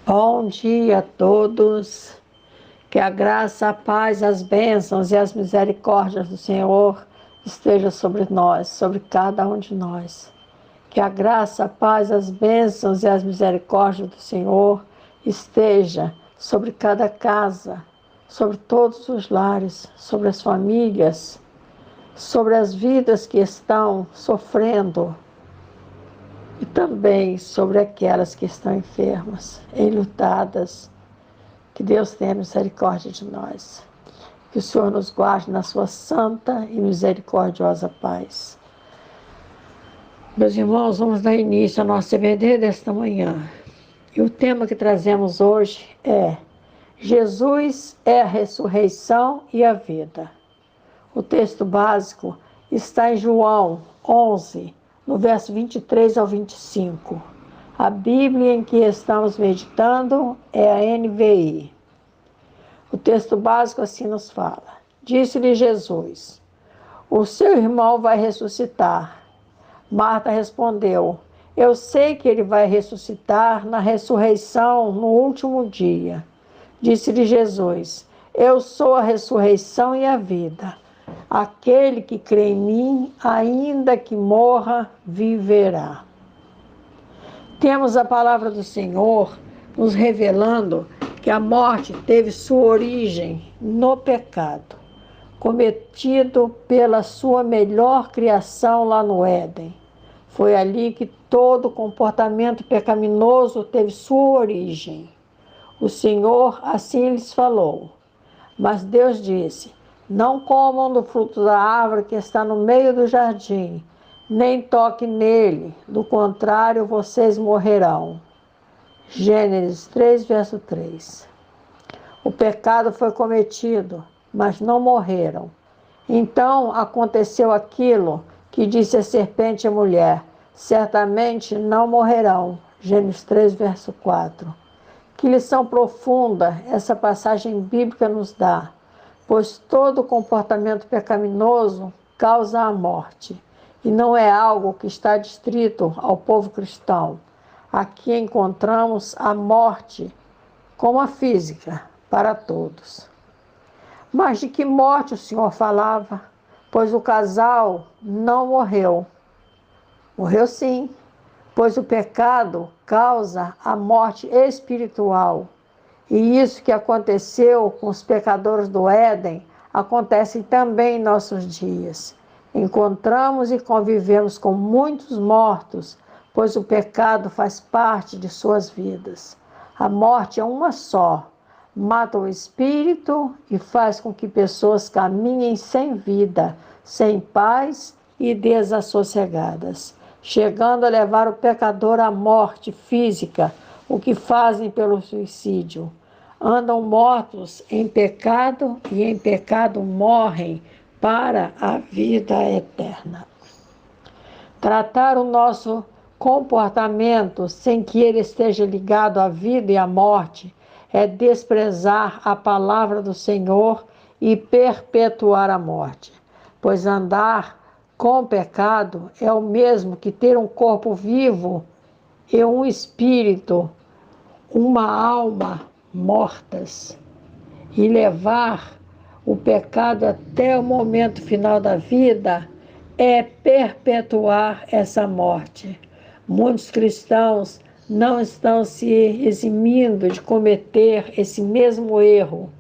Bom dia a todos. Que a graça, a paz, as bênçãos e as misericórdias do Senhor estejam sobre nós, sobre cada um de nós. Que a graça, a paz, as bênçãos e as misericórdias do Senhor esteja sobre cada casa, sobre todos os lares, sobre as famílias, sobre as vidas que estão sofrendo e também sobre aquelas que estão enfermas, enlutadas. Que Deus tenha misericórdia de nós. Que o Senhor nos guarde na sua santa e misericordiosa paz. Meus irmãos, vamos dar início ao nosso EBD desta manhã. E o tema que trazemos hoje é: Jesus é a ressurreição e a vida. O texto básico está em João 11, no verso 23 ao 25. A Bíblia em que estamos meditando é a NVI. O texto básico assim nos fala: Disse-lhe Jesus: O seu irmão vai ressuscitar. Marta respondeu: Eu sei que ele vai ressuscitar na ressurreição no último dia. Disse-lhe Jesus: Eu sou a ressurreição e a vida. Aquele que crê em mim, ainda que morra, viverá. Temos a palavra do Senhor nos revelando que a morte teve sua origem no pecado, cometido pela sua melhor criação lá no Éden. Foi ali que todo comportamento pecaminoso teve sua origem. O Senhor assim lhes falou. Mas Deus disse: Não comam do fruto da árvore que está no meio do jardim, nem toquem nele, do contrário vocês morrerão. Gênesis 3, verso 3. O pecado foi cometido, mas não morreram. Então aconteceu aquilo que disse a serpente à mulher: Certamente não morrerão. Gênesis 3, verso 4. Que lição profunda essa passagem bíblica nos dá, pois todo comportamento pecaminoso causa a morte, e não é algo que está distrito ao povo cristão. Aqui encontramos a morte como a física para todos. Mas de que morte o Senhor falava? Pois o casal não morreu. Morreu sim, pois o pecado causa a morte espiritual. E isso que aconteceu com os pecadores do Éden acontece também em nossos dias. Encontramos e convivemos com muitos mortos, pois o pecado faz parte de suas vidas. A morte é uma só, mata o espírito e faz com que pessoas caminhem sem vida, sem paz e desassossegadas, chegando a levar o pecador à morte física, o que fazem pelo suicídio. Andam mortos em pecado e em pecado morrem para a vida eterna. Tratar o nosso comportamento sem que ele esteja ligado à vida e à morte é desprezar a palavra do Senhor e perpetuar a morte, pois andar com pecado é o mesmo que ter um corpo vivo e um espírito, uma alma mortas, e levar o pecado até o momento final da vida é perpetuar essa morte. Muitos cristãos não estão se eximindo de cometer esse mesmo erro,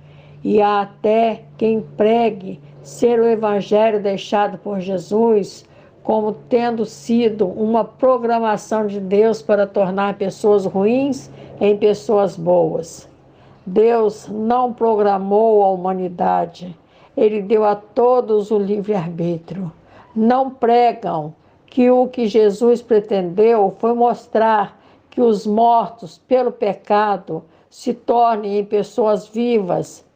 e há até quem pregue ser o evangelho deixado por Jesus como tendo sido uma programação de Deus para tornar pessoas ruins em pessoas boas. Deus não programou a humanidade, Ele deu a todos o livre-arbítrio. Não pregam que o que Jesus pretendeu foi mostrar que os mortos pelo pecado se tornem em pessoas vivas.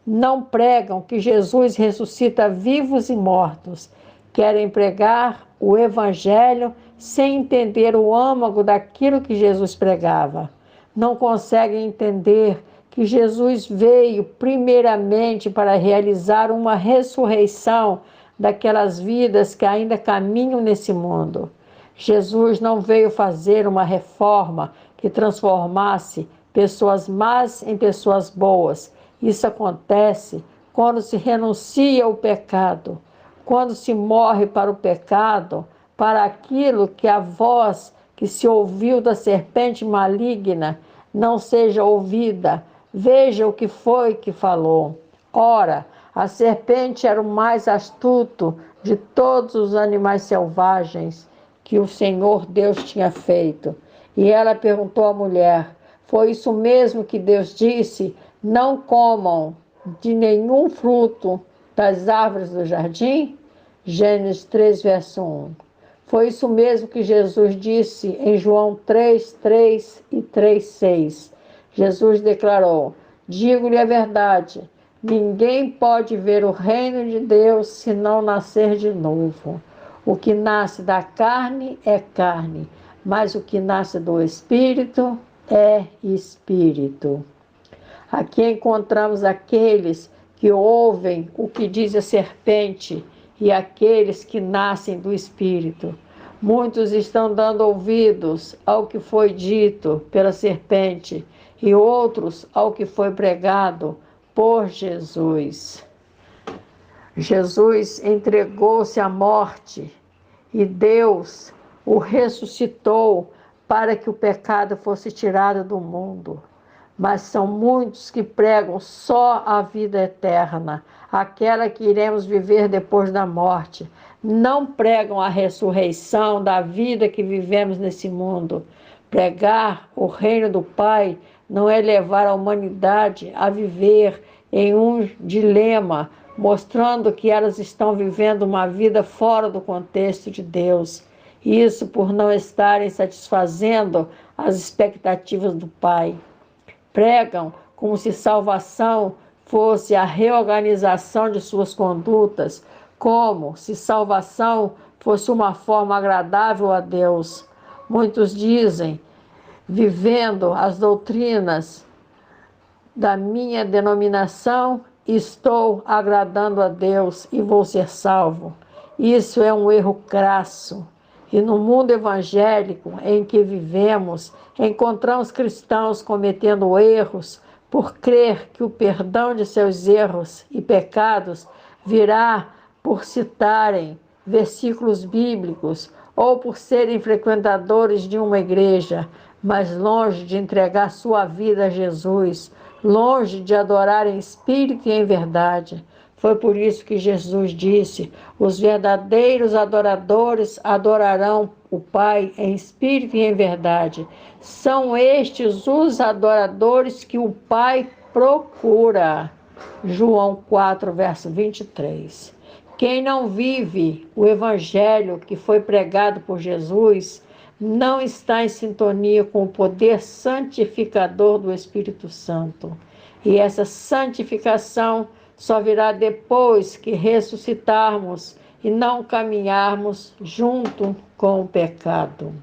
Não pregam que Jesus ressuscita vivos e mortos. Querem pregar o evangelho sem entender o âmago daquilo que Jesus pregava. Não conseguem entender que Jesus veio primeiramente para realizar uma ressurreição daquelas vidas que ainda caminham nesse mundo. Jesus não veio fazer uma reforma que transformasse pessoas más em pessoas boas. Isso acontece quando se renuncia ao pecado, quando se morre para o pecado, para aquilo que a voz que se ouviu da serpente maligna não seja ouvida. Veja o que foi que falou. Ora, a serpente era o mais astuto de todos os animais selvagens que o Senhor Deus tinha feito. E ela perguntou à mulher: foi isso mesmo que Deus disse? Não comam de nenhum fruto das árvores do jardim? Gênesis 3, verso 1. Foi isso mesmo que Jesus disse em João 3, 3 e 3, 6. Jesus declarou: digo-lhe a verdade, ninguém pode ver o reino de Deus se não nascer de novo. O que nasce da carne é carne, mas o que nasce do Espírito é Espírito. Aqui encontramos aqueles que ouvem o que diz a serpente e aqueles que nascem do Espírito. Muitos estão dando ouvidos ao que foi dito pela serpente e outros ao que foi pregado por Jesus. Jesus entregou-se à morte e Deus o ressuscitou para que o pecado fosse tirado do mundo. Mas são muitos que pregam só a vida eterna, aquela que iremos viver depois da morte. Não pregam a ressurreição da vida que vivemos nesse mundo. Pregar o reino do Pai não é levar a humanidade a viver em um dilema, mostrando que elas estão vivendo uma vida fora do contexto de Deus. Isso por não estarem satisfazendo as expectativas do Pai. Pregam como se salvação fosse a reorganização de suas condutas, como se salvação fosse uma forma agradável a Deus. Muitos dizem, vivendo as doutrinas da minha denominação, estou agradando a Deus e vou ser salvo. Isso é um erro crasso. E no mundo evangélico em que vivemos, encontramos cristãos cometendo erros por crer que o perdão de seus erros e pecados virá por citarem versículos bíblicos ou por serem frequentadores de uma igreja, mas longe de entregar sua vida a Jesus, longe de adorar em espírito e em verdade. Foi por isso que Jesus disse: os verdadeiros adoradores adorarão o Pai em espírito e em verdade. São estes os adoradores que o Pai procura. João 4, verso 23. Quem não vive o evangelho que foi pregado por Jesus não está em sintonia com o poder santificador do Espírito Santo. E essa santificação só virá depois que ressuscitarmos e não caminharmos junto com o pecado.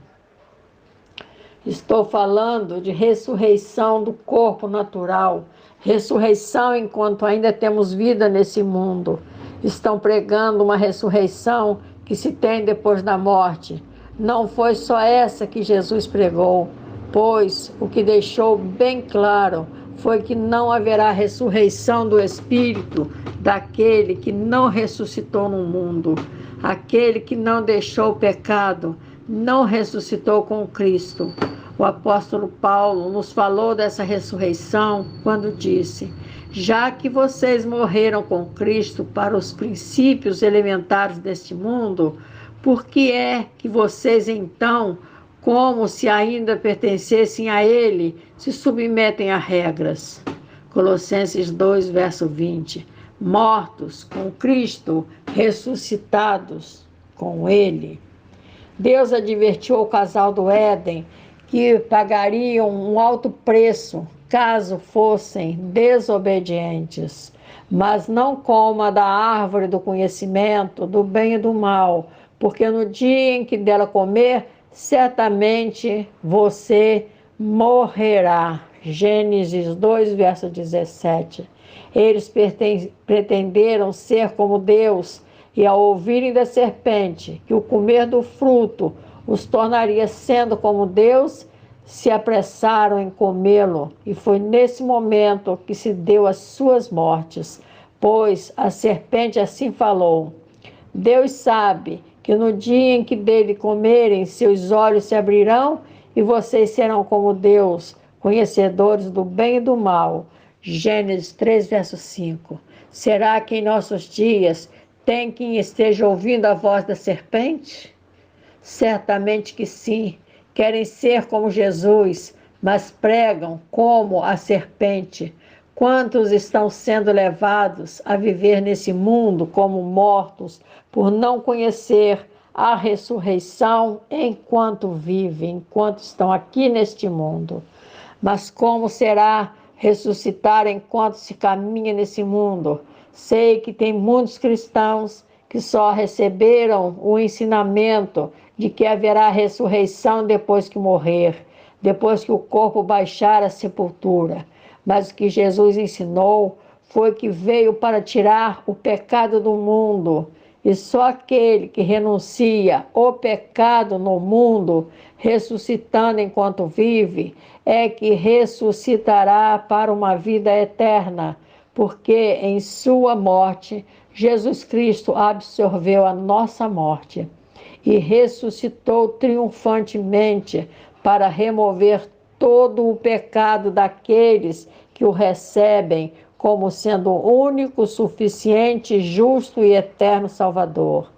Estou falando de ressurreição do corpo natural, ressurreição enquanto ainda temos vida nesse mundo. Estão pregando uma ressurreição que se tem depois da morte. Não foi só essa que Jesus pregou, pois o que deixou bem claro foi que não haverá ressurreição do Espírito daquele que não ressuscitou no mundo. Aquele que não deixou o pecado, não ressuscitou com Cristo. O apóstolo Paulo nos falou dessa ressurreição quando disse: já que vocês morreram com Cristo para os princípios elementares deste mundo, por que é que vocês então, como se ainda pertencessem a Ele, se submetem a regras? Colossenses 2, verso 20. Mortos com Cristo, ressuscitados com Ele. Deus advertiu o casal do Éden que pagariam um alto preço caso fossem desobedientes. Mas não coma da árvore do conhecimento do bem e do mal, porque no dia em que dela comer, certamente você morrerá. Gênesis 2, verso 17. Eles pretenderam ser como Deus, e ao ouvirem da serpente que o comer do fruto os tornaria sendo como Deus, se apressaram em comê-lo, e foi nesse momento que se deu as suas mortes, pois a serpente assim falou: Deus sabe que no dia em que dele comerem, seus olhos se abrirão e vocês serão como Deus, conhecedores do bem e do mal. Gênesis 3, verso 5. Será que em nossos dias tem quem esteja ouvindo a voz da serpente? Certamente que sim. Querem ser como Jesus, mas pregam como a serpente. Quantos estão sendo levados a viver nesse mundo como mortos por não conhecer a ressurreição enquanto vivem, enquanto estão aqui neste mundo? Mas como será ressuscitar enquanto se caminha nesse mundo? Sei que tem muitos cristãos que só receberam o ensinamento de que haverá ressurreição depois que morrer, depois que o corpo baixar a sepultura. Mas o que Jesus ensinou foi que veio para tirar o pecado do mundo. E só aquele que renuncia o pecado no mundo, ressuscitando enquanto vive, é que ressuscitará para uma vida eterna, porque em sua morte, Jesus Cristo absorveu a nossa morte e ressuscitou triunfantemente para remover todo o pecado daqueles que o recebem como sendo o único, suficiente, justo e eterno Salvador.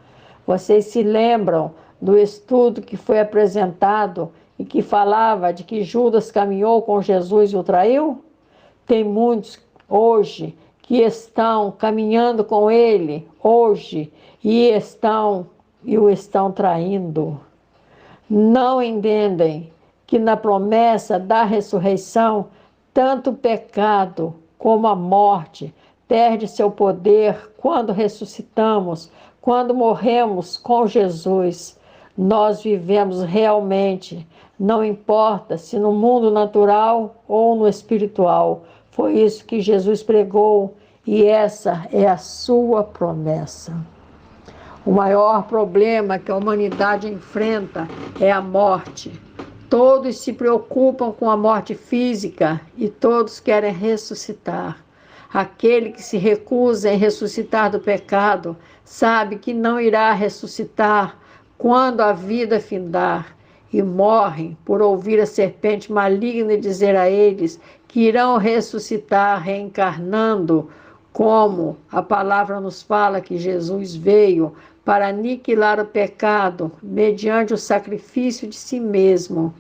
Vocês se lembram do estudo que foi apresentado e que falava de que Judas caminhou com Jesus e o traiu? Tem muitos hoje que estão caminhando com ele hoje e o estão traindo. Não entendem que na promessa da ressurreição, tanto o pecado como a morte perde seu poder quando ressuscitamos, quando morremos com Jesus. Nós vivemos realmente, não importa se no mundo natural ou no espiritual. Foi isso que Jesus pregou e essa é a sua promessa. O maior problema que a humanidade enfrenta é a morte. Todos se preocupam com a morte física e todos querem ressuscitar. Aquele que se recusa em ressuscitar do pecado sabe que não irá ressuscitar quando a vida findar, e morrem por ouvir a serpente maligna dizer a eles que irão ressuscitar reencarnando, como a palavra nos fala que Jesus veio para aniquilar o pecado mediante o sacrifício de si mesmo.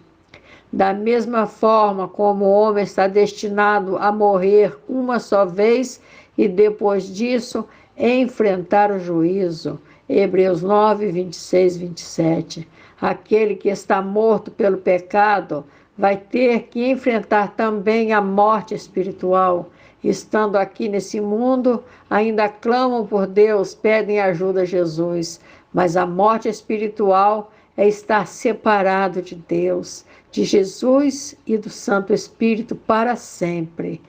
Da mesma forma como o homem está destinado a morrer uma só vez e depois disso enfrentar o juízo. Hebreus 9, 26, 27. Aquele que está morto pelo pecado vai ter que enfrentar também a morte espiritual. Estando aqui nesse mundo, ainda clamam por Deus, pedem ajuda a Jesus, mas a morte espiritual é estar separado de Deus, de Jesus e do Santo Espírito para sempre.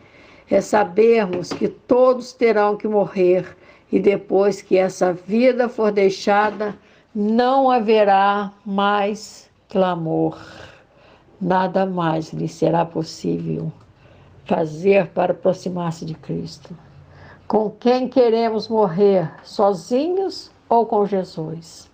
É sabermos que todos terão que morrer e depois que essa vida for deixada, não haverá mais clamor. Nada mais lhe será possível fazer para aproximar-se de Cristo. Com quem queremos morrer, sozinhos ou com Jesus?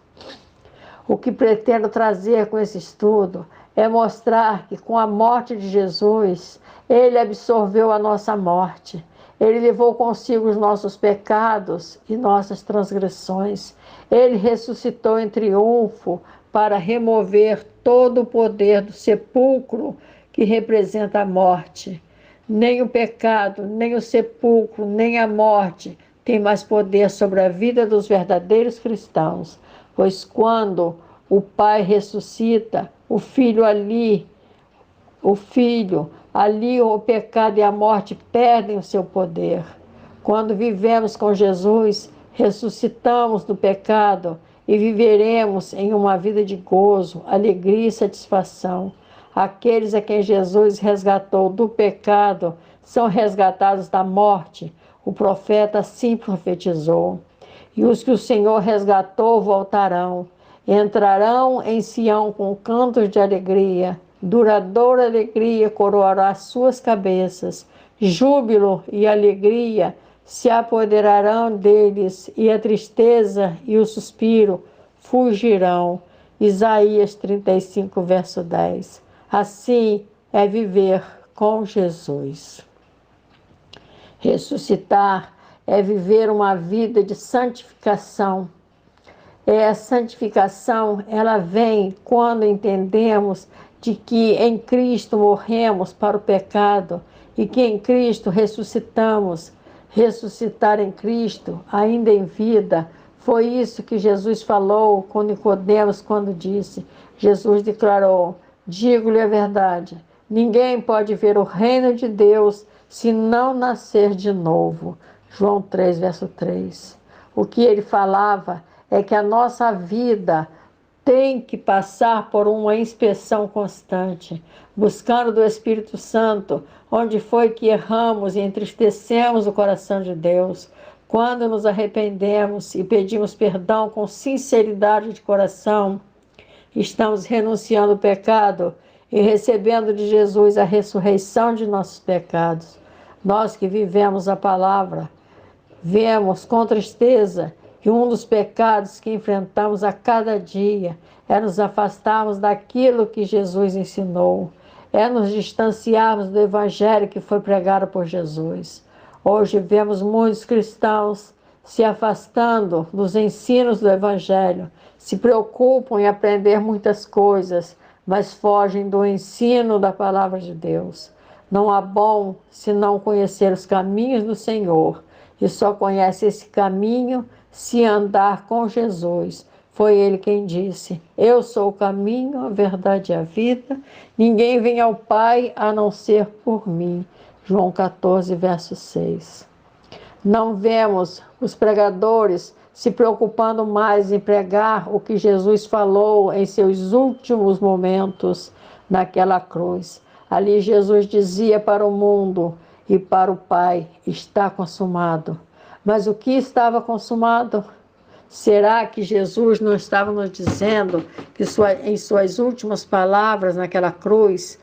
O que pretendo trazer com esse estudo é mostrar que com a morte de Jesus, ele absorveu a nossa morte. Ele levou consigo os nossos pecados e nossas transgressões. Ele ressuscitou em triunfo para remover todo o poder do sepulcro que representa a morte. Nem o pecado, nem o sepulcro, nem a morte tem mais poder sobre a vida dos verdadeiros cristãos, pois quando o Pai ressuscita, o Filho ali, o pecado e a morte perdem o seu poder. Quando vivemos com Jesus, ressuscitamos do pecado e viveremos em uma vida de gozo, alegria e satisfação. Aqueles a quem Jesus resgatou do pecado são resgatados da morte. O profeta assim profetizou. E os que o Senhor resgatou voltarão. Entrarão em Sião com cantos de alegria Duradoura alegria coroará as suas cabeças. Júbilo e alegria se apoderarão deles, e a tristeza e o suspiro fugirão. Isaías 35, verso 10. Assim é viver com Jesus. Ressuscitar é viver uma vida de santificação. A santificação, ela vem quando entendemos de que em Cristo morremos para o pecado e que em Cristo ressuscitamos. Ressuscitar em Cristo, ainda em vida, foi isso que Jesus falou com Nicodemos quando disse, Jesus declarou, digo-lhe a verdade, ninguém pode ver o reino de Deus se não nascer de novo. João 3, verso 3. O que ele falava é que a nossa vida tem que passar por uma inspeção constante, buscando do Espírito Santo, onde foi que erramos e entristecemos o coração de Deus. Quando nos arrependemos e pedimos perdão com sinceridade de coração, estamos renunciando o pecado e recebendo de Jesus a ressurreição de nossos pecados. Nós que vivemos a palavra, vemos com tristeza que um dos pecados que enfrentamos a cada dia é nos afastarmos daquilo que Jesus ensinou, é nos distanciarmos do evangelho que foi pregado por Jesus. Hoje vemos muitos cristãos se afastando dos ensinos do evangelho, se preocupam em aprender muitas coisas, mas fogem do ensino da palavra de Deus. Não há bom se não conhecer os caminhos do Senhor, e só conhece esse caminho se andar com Jesus. Foi ele quem disse, eu sou o caminho, a verdade e a vida, ninguém vem ao Pai a não ser por mim. João 14, verso 6. Não vemos os pregadores se preocupando mais em pregar o que Jesus falou em seus últimos momentos naquela cruz. Ali Jesus dizia para o mundo e para o Pai, está consumado. Mas o que estava consumado? Será que Jesus não estava nos dizendo que em suas últimas palavras naquela cruz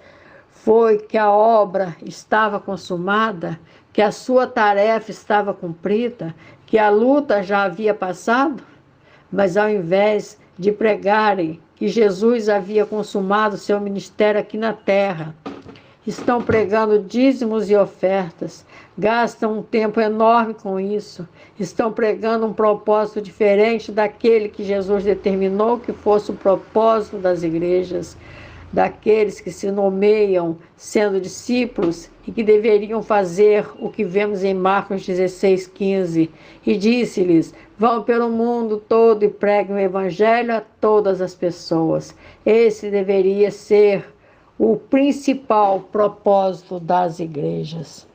foi que a obra estava consumada, que a sua tarefa estava cumprida, que a luta já havia passado? Mas ao invés de pregarem que Jesus havia consumado seu ministério aqui na terra, estão pregando dízimos e ofertas, gastam um tempo enorme com isso, estão pregando um propósito diferente daquele que Jesus determinou que fosse o propósito das igrejas, daqueles que se nomeiam sendo discípulos e que deveriam fazer o que vemos em Marcos 16, 15. E disse-lhes, vão pelo mundo todo e preguem o evangelho a todas as pessoas. Esse deveria ser o principal propósito das igrejas.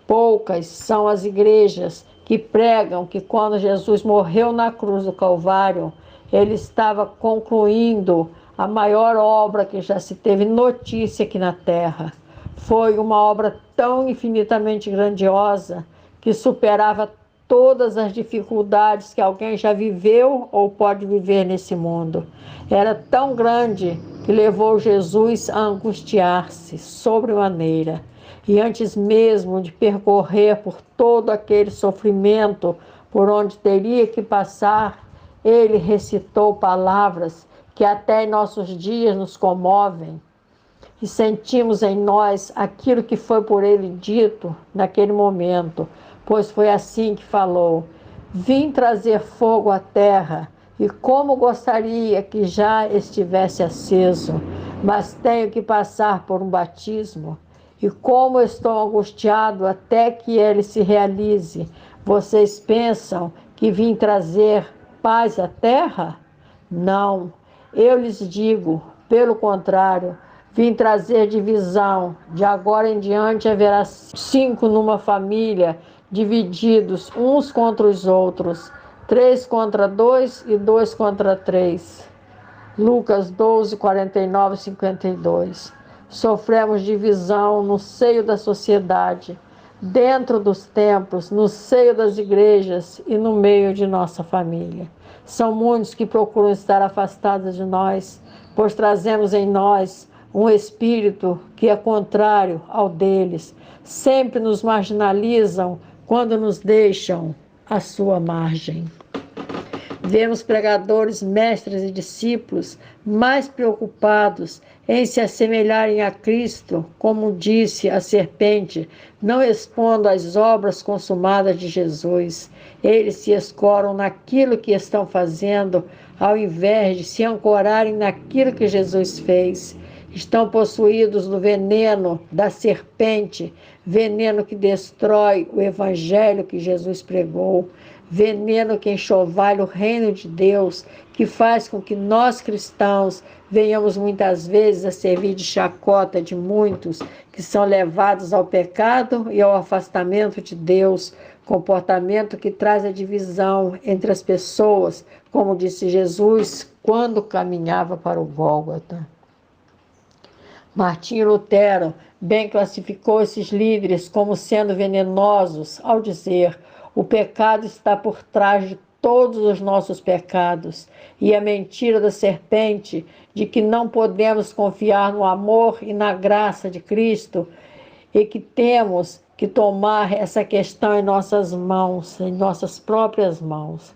Poucas são as igrejas que pregam que quando Jesus morreu na cruz do Calvário, ele estava concluindo a maior obra que já se teve notícia aqui na terra. Foi uma obra tão infinitamente grandiosa que superava todas as dificuldades que alguém já viveu ou pode viver nesse mundo. Era tão grande que levou Jesus a angustiar-se sobremaneira. E antes mesmo de percorrer por todo aquele sofrimento por onde teria que passar, ele recitou palavras que até em nossos dias nos comovem e sentimos em nós aquilo que foi por ele dito naquele momento, pois foi assim que falou, vim trazer fogo à terra, e como gostaria que já estivesse aceso, mas tenho que passar por um batismo, e como estou angustiado até que ele se realize. Vocês pensam que vim trazer paz à terra? Não, eu lhes digo, pelo contrário, vim trazer divisão. De agora em diante haverá 5 numa família, divididos uns contra os outros, 3 contra 2 e 2 contra 3. Lucas 12, 49 e 52. Sofremos divisão no seio da sociedade, dentro dos templos, no seio das igrejas e no meio de nossa família. São muitos que procuram estar afastados de nós, pois trazemos em nós um espírito que é contrário ao deles. Sempre nos marginalizam quando nos deixam à sua margem. Vemos pregadores, mestres e discípulos mais preocupados em se assemelharem a Cristo, como disse a serpente, não expondo as obras consumadas de Jesus. Eles se escoram naquilo que estão fazendo, ao invés de se ancorarem naquilo que Jesus fez. Estão possuídos do veneno da serpente, veneno que destrói o evangelho que Jesus pregou, veneno que enxovalha o reino de Deus, que faz com que nós cristãos venhamos muitas vezes a servir de chacota de muitos que são levados ao pecado e ao afastamento de Deus, comportamento que traz a divisão entre as pessoas, como disse Jesus quando caminhava para o Gólgota. Martinho Lutero bem classificou esses líderes como sendo venenosos ao dizer: o pecado está por trás de todos os nossos pecados, e a mentira da serpente de que não podemos confiar no amor e na graça de Cristo e que temos que tomar essa questão em nossas mãos, em nossas próprias mãos.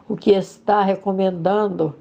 O que está recomendando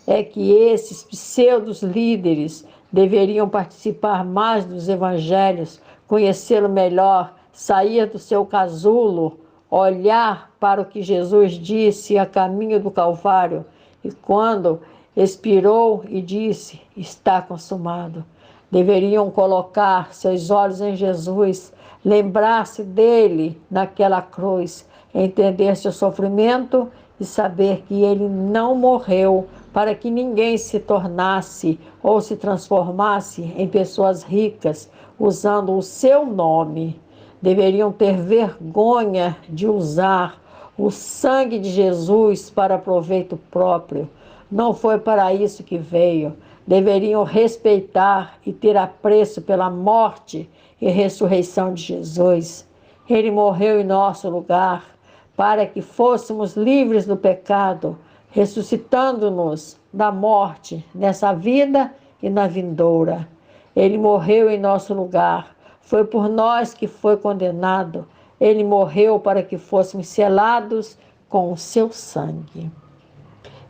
é que esses pseudos líderes deveriam participar mais dos evangelhos, conhecê-lo melhor, sair do seu casulo, olhar para o que Jesus disse a caminho do Calvário, e quando expirou e disse: está consumado. Deveriam colocar seus olhos em Jesus, lembrar-se dele naquela cruz, entender seu sofrimento e saber que ele não morreu para que ninguém se tornasse ou se transformasse em pessoas ricas usando o seu nome. Deveriam ter vergonha de usar o sangue de Jesus para proveito próprio. Não foi para isso que veio. Deveriam respeitar e ter apreço pela morte e ressurreição de Jesus. Ele morreu em nosso lugar para que fôssemos livres do pecado, ressuscitando-nos da morte nessa vida e na vindoura. Ele morreu em nosso lugar. Foi por nós que foi condenado. Ele morreu para que fôssemos selados com o seu sangue.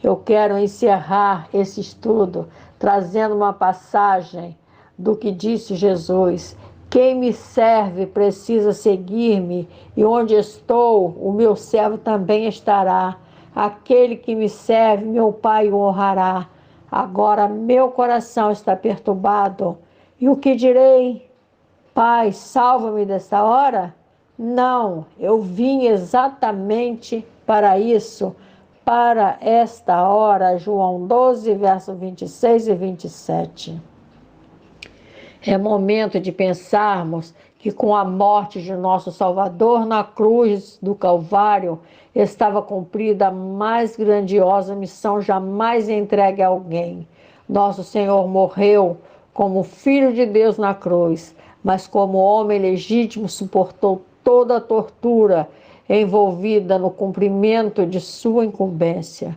Eu quero encerrar esse estudo trazendo uma passagem do que disse Jesus: quem me serve precisa seguir-me, e onde estou, o meu servo também estará. Aquele que me serve, meu Pai o honrará. Agora meu coração está perturbado. E o que direi? Pai, salva-me desta hora? Não, eu vim exatamente para isso, para esta hora. João 12, versos 26 e 27. É momento de pensarmos que com a morte de nosso Salvador na cruz do Calvário estava cumprida a mais grandiosa missão jamais entregue a alguém. Nosso Senhor morreu como Filho de Deus na cruz, mas como homem legítimo suportou toda a tortura envolvida no cumprimento de sua incumbência.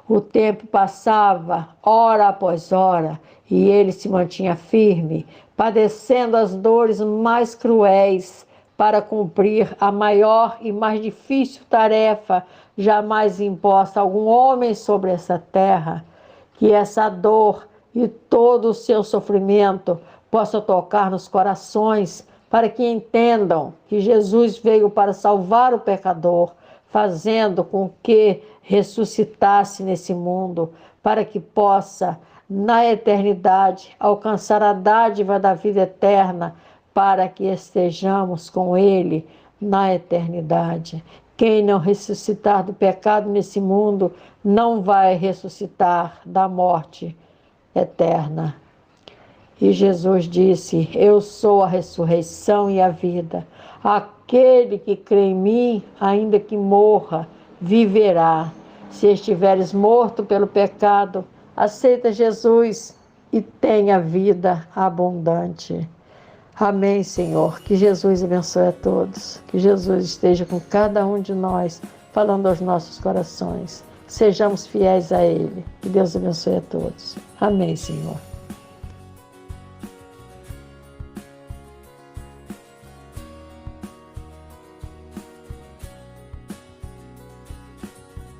O tempo passava, hora após hora, e ele se mantinha firme, padecendo as dores mais cruéis para cumprir a maior e mais difícil tarefa jamais imposta a algum homem sobre essa terra. Que essa dor e todo o seu sofrimento possa tocar nos corações, para que entendam que Jesus veio para salvar o pecador, fazendo com que ressuscitasse nesse mundo, para que possa, na eternidade, alcançar a dádiva da vida eterna, para que estejamos com Ele na eternidade. Quem não ressuscitar do pecado nesse mundo, não vai ressuscitar da morte eterna. E Jesus disse: eu sou a ressurreição e a vida. Aquele que crê em mim, ainda que morra, viverá. Se estiveres morto pelo pecado, aceita Jesus e tenha vida abundante. Amém, Senhor. Que Jesus abençoe a todos. Que Jesus esteja com cada um de nós, falando aos nossos corações. Sejamos fiéis a Ele. Que Deus abençoe a todos. Amém, Senhor.